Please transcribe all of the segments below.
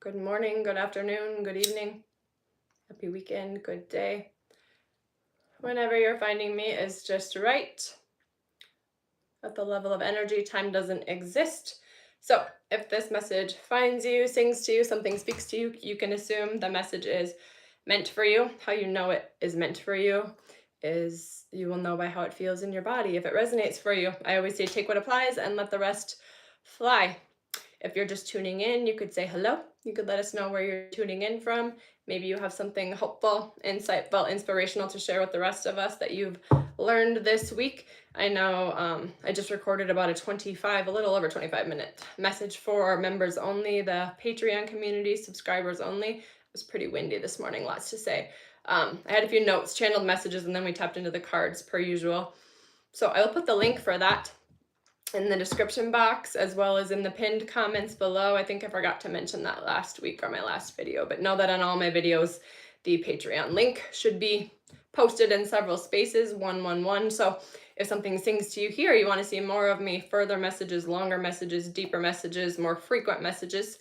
Good morning, good afternoon, good evening, happy weekend, good day. Whenever you're finding me is just right. At the level of energy, time doesn't exist. So if this message finds you, sings to you, something speaks to you, you can assume the message is meant for you. How you know it is meant for you is you will know by how it feels in your body. If it resonates for you, I always say take what applies and let the rest fly. If you're just tuning in, you could say hello. You could let us know where you're tuning in from. Maybe you have something hopeful, insightful, inspirational to share with the rest of us that you've learned this week. I know I just recorded about a little over 25-minute message for members only, the Patreon community, subscribers only. It was pretty windy this morning, lots to say. I had a few notes, channeled messages, and then we tapped into the cards per usual. So I'll put the link for that in the description box as well as in the pinned comments below. I think I forgot to mention that last week or my last video, but know that on all my videos, the Patreon link should be posted in several spaces, 111. So if something sings to you here, you want to see more of me, further messages, longer messages, deeper messages, more frequent messages,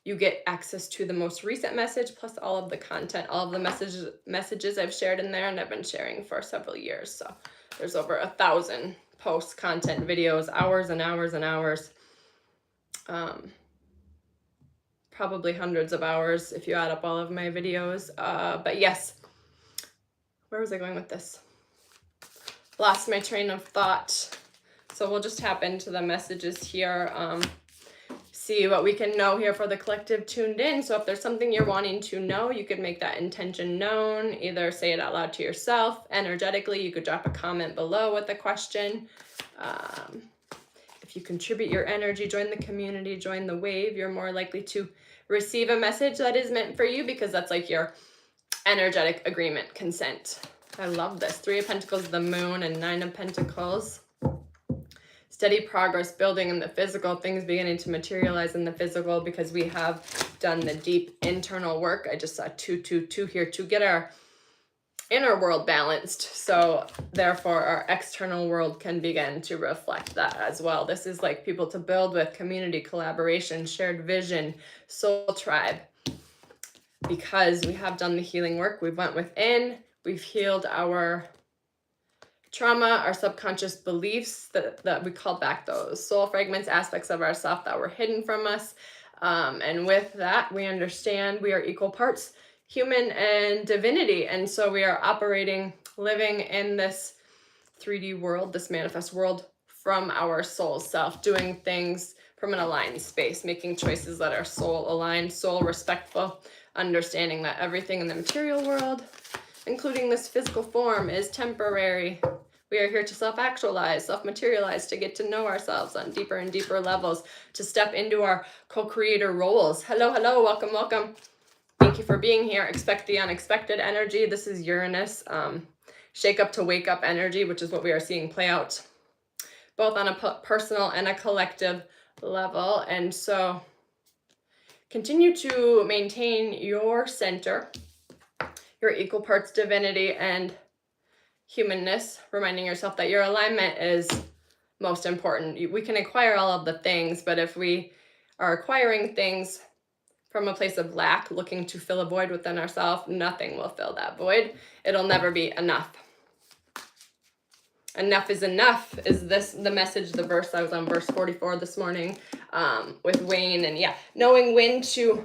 you get access to the most recent message plus all of the content, all of the messages I've shared in there and I've been sharing for several years. So there's over 1,000 posts, content, videos, hours and hours and hours. Probably hundreds of hours if you add up all of my videos. But yes, where was I going with this? Lost my train of thought. So we'll just tap into the messages here. See what we can know here for the collective tuned in. So if there's something you're wanting to know, you could make that intention known. Either say it out loud to yourself energetically. You could drop a comment below with a question. If you contribute your energy, join the community, join the wave, you're more likely to receive a message that is meant for you because that's like your energetic agreement, consent. I love this. 3 of Pentacles, the Moon, and 9 of Pentacles. Steady progress building in the physical, things beginning to materialize in the physical because we have done the deep internal work. I just saw 222 here to get our inner world balanced. So therefore our external world can begin to reflect that as well. This is like people to build with, community, collaboration, shared vision, soul tribe. Because we have done the healing work, we've went within, we've healed our trauma, our subconscious beliefs that we called back those soul fragments, aspects of ourself that were hidden from us. And with that, we understand we are equal parts human and divinity. And so we are operating, living in this 3D world, this manifest world from our soul self, doing things from an aligned space, making choices that are soul aligned, soul respectful, understanding that everything in the material world, including this physical form, is temporary. We are here to self-actualize, self-materialize, to get to know ourselves on deeper and deeper levels, to step into our co-creator roles. Hello, hello, welcome, welcome. Thank you for being here. Expect the unexpected energy. This is Uranus, shake up to wake up energy, which is what we are seeing play out, both on a personal and a collective level. And so continue to maintain your center, your equal parts divinity and humanness, reminding yourself that your alignment is most important. We can acquire all of the things, but if we are acquiring things from a place of lack, looking to fill a void within ourselves, nothing will fill that void. It'll never be enough. Enough is enough is this the message, the verse. I was on verse 44 this morning with Wayne, and yeah, knowing when to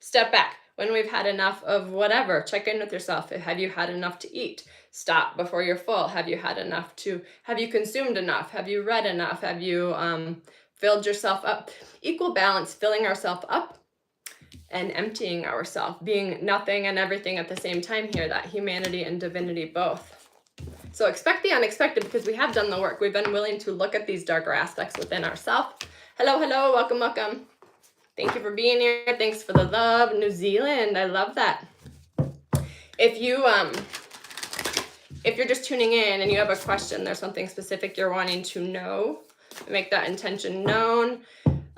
step back. When we've had enough of whatever, check in with yourself. Have you had enough to eat? Stop before you're full. Have you had enough have you consumed enough? Have you read enough? Have you filled yourself up? Equal balance, filling ourselves up and emptying ourselves, being nothing and everything at the same time here, that humanity and divinity both. So expect the unexpected because we have done the work. We've been willing to look at these darker aspects within ourselves. Hello, hello, welcome, welcome. Thank you for being here. Thanks for the love. New Zealand, I love that. If you're just tuning in and you have a question, there's something specific you're wanting to know, make that intention known.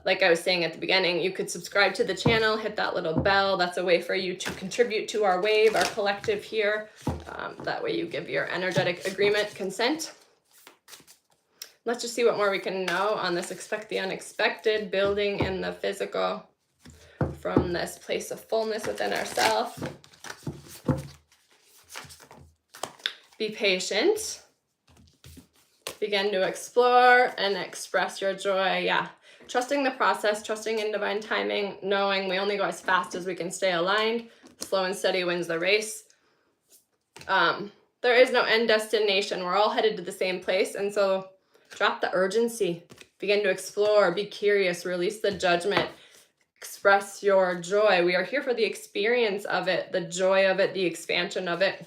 Like I was saying at the beginning, you could subscribe to the channel, hit that little bell. That's a way for you to contribute to our wave, our collective here. That way you give your energetic agreement, consent. Let's just see what more we can know on this expect the unexpected, building in the physical from this place of fullness within ourselves. Be patient. Begin to explore and express your joy. Yeah. Trusting the process, trusting in divine timing, knowing we only go as fast as we can stay aligned. Slow and steady wins the race. There is no end destination. We're all headed to the same place. And so drop the urgency. Begin to explore. Be curious. Release the judgment. Express your joy. We are here for the experience of it, the joy of it, the expansion of it.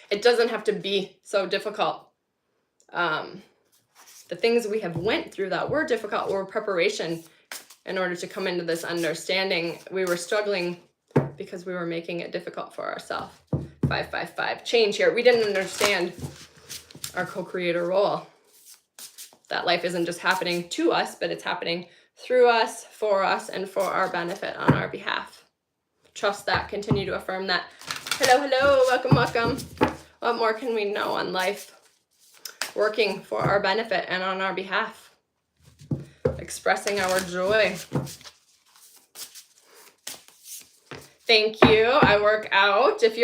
It doesn't have to be so difficult. The things we have went through that were difficult were preparation in order to come into this understanding. We were struggling because we were making it difficult for ourselves. 555. Change here. We didn't understand our co-creator role. That life isn't just happening to us, but it's happening through us, and for our benefit on our behalf. Trust that. Continue to affirm that. Hello, hello. Welcome, welcome. What more can we know on life working for our benefit and on our behalf? Expressing our joy. Thank you. I work out. If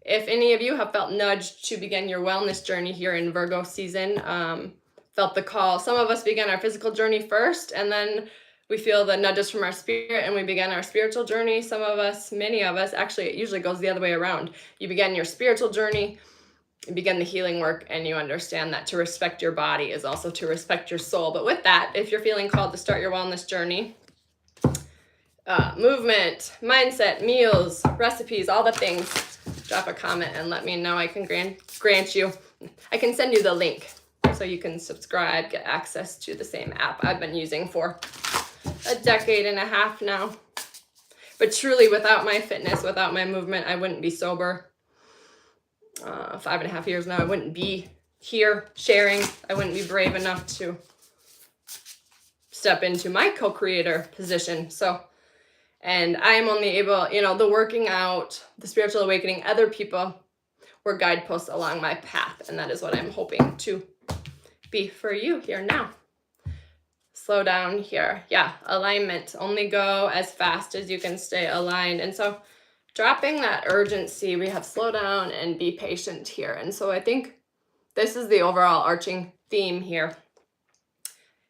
any of you have felt nudged to begin your wellness journey here in Virgo season, felt the call. Some of us begin our physical journey first, and then we feel the nudges from our spirit and we begin our spiritual journey. Some of us, many of us, actually it usually goes the other way around. You begin your spiritual journey, you begin the healing work, and you understand that to respect your body is also to respect your soul. But with that, if you're feeling called to start your wellness journey, movement, mindset, meals, recipes, all the things, drop a comment and let me know. I can grant you, I can send you the link so you can subscribe, get access to the same app I've been using for a decade and a half now. But truly, without my fitness, without my movement, I wouldn't be sober. 5.5 years now, I wouldn't be here sharing. I wouldn't be brave enough to step into my co-creator position. And I am only able, the working out, the spiritual awakening, other people were guideposts along my path. And that is what I'm hoping to be for you here now. Slow down here. Yeah, alignment. Only go as fast as you can stay aligned. And so dropping that urgency, we have slow down and be patient here. And so I think this is the overall arching theme here,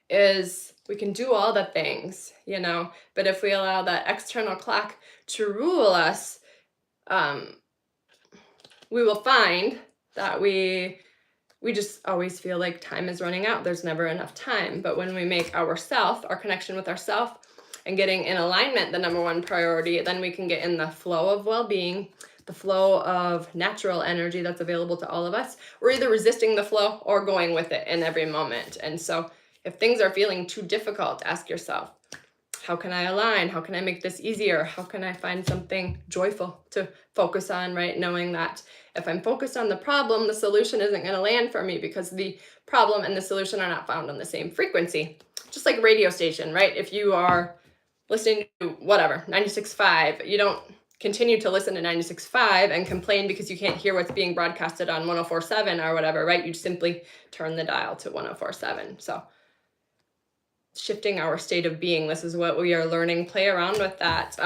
is we can do all the things, but if we allow that external clock to rule us, we will find that we just always feel like time is running out. There's never enough time. But when we make our connection with ourself and getting in alignment the number one priority, then we can get in the flow of well-being, the flow of natural energy that's available to all of us. We're either resisting the flow or going with it in every moment. And so if things are feeling too difficult, ask yourself, how can I align? How can I make this easier? How can I find something joyful to focus on, right? Knowing that if I'm focused on the problem, the solution isn't going to land for me because the problem and the solution are not found on the same frequency. Just like a radio station, right? If you are listening to whatever, 96.5, you don't continue to listen to 96.5 and complain because you can't hear what's being broadcasted on 104.7 or whatever, right? You simply turn the dial to 104.7. So shifting our state of being, this is what we are learning. Play around with that.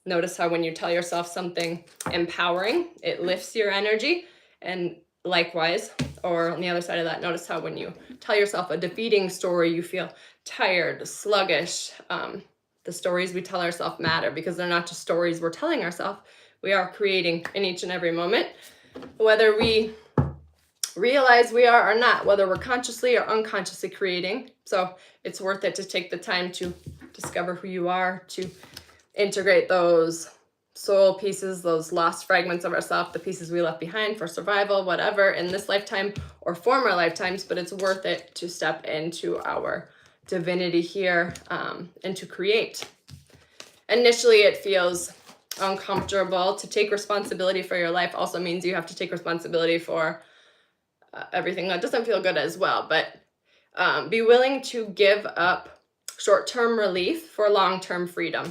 Notice how when you tell yourself something empowering, it lifts your energy. And likewise, or on the other side of that, notice how when you tell yourself a defeating story, you feel tired, sluggish. The stories we tell ourselves matter because they're not just stories we're telling ourselves. We are creating in each and every moment, whether we realize we are or not, whether we're consciously or unconsciously creating. So it's worth it to take the time to discover who you are, to integrate those soul pieces, those lost fragments of ourselves, the pieces we left behind for survival, whatever, in this lifetime or former lifetimes. But it's worth it to step into our divinity here and to create. Initially, it feels uncomfortable. To take responsibility for your life also means you have to take responsibility for everything that doesn't feel good as well. But be willing to give up short-term relief for long-term freedom.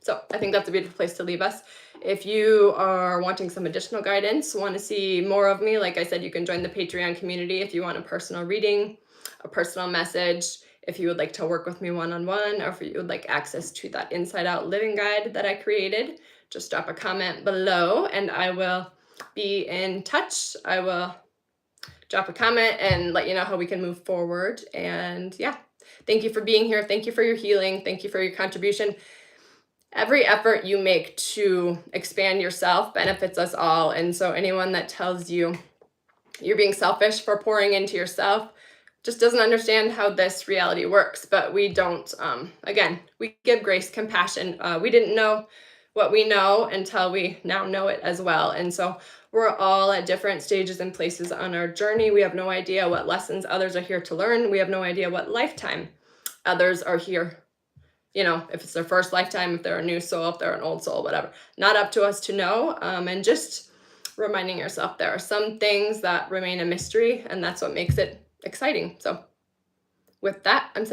So I think that's a beautiful place to leave us. If you are wanting some additional guidance, want to see more of me, like I said, you can join the Patreon community if you want a personal reading, a personal message, if you would like to work with me one-on-one, or if you would like access to that Inside Out Living Guide that I created, just drop a comment below and I will be in touch. I will drop a comment and let you know how we can move forward. And yeah, thank you for being here. Thank you for your healing. Thank you for your contribution. Every effort you make to expand yourself benefits us all. And so anyone that tells you you're being selfish for pouring into yourself just doesn't understand how this reality works. But we don't, again, we give grace, compassion. We didn't know what we know until we now know it as well. And so we're all at different stages and places on our journey. We have no idea what lessons others are here to learn. We have no idea what lifetime others are here. You know, if it's their first lifetime, if they're a new soul, if they're an old soul, whatever. Not up to us to know. And just reminding yourself there are some things that remain a mystery, and that's what makes it exciting. So with that, I'm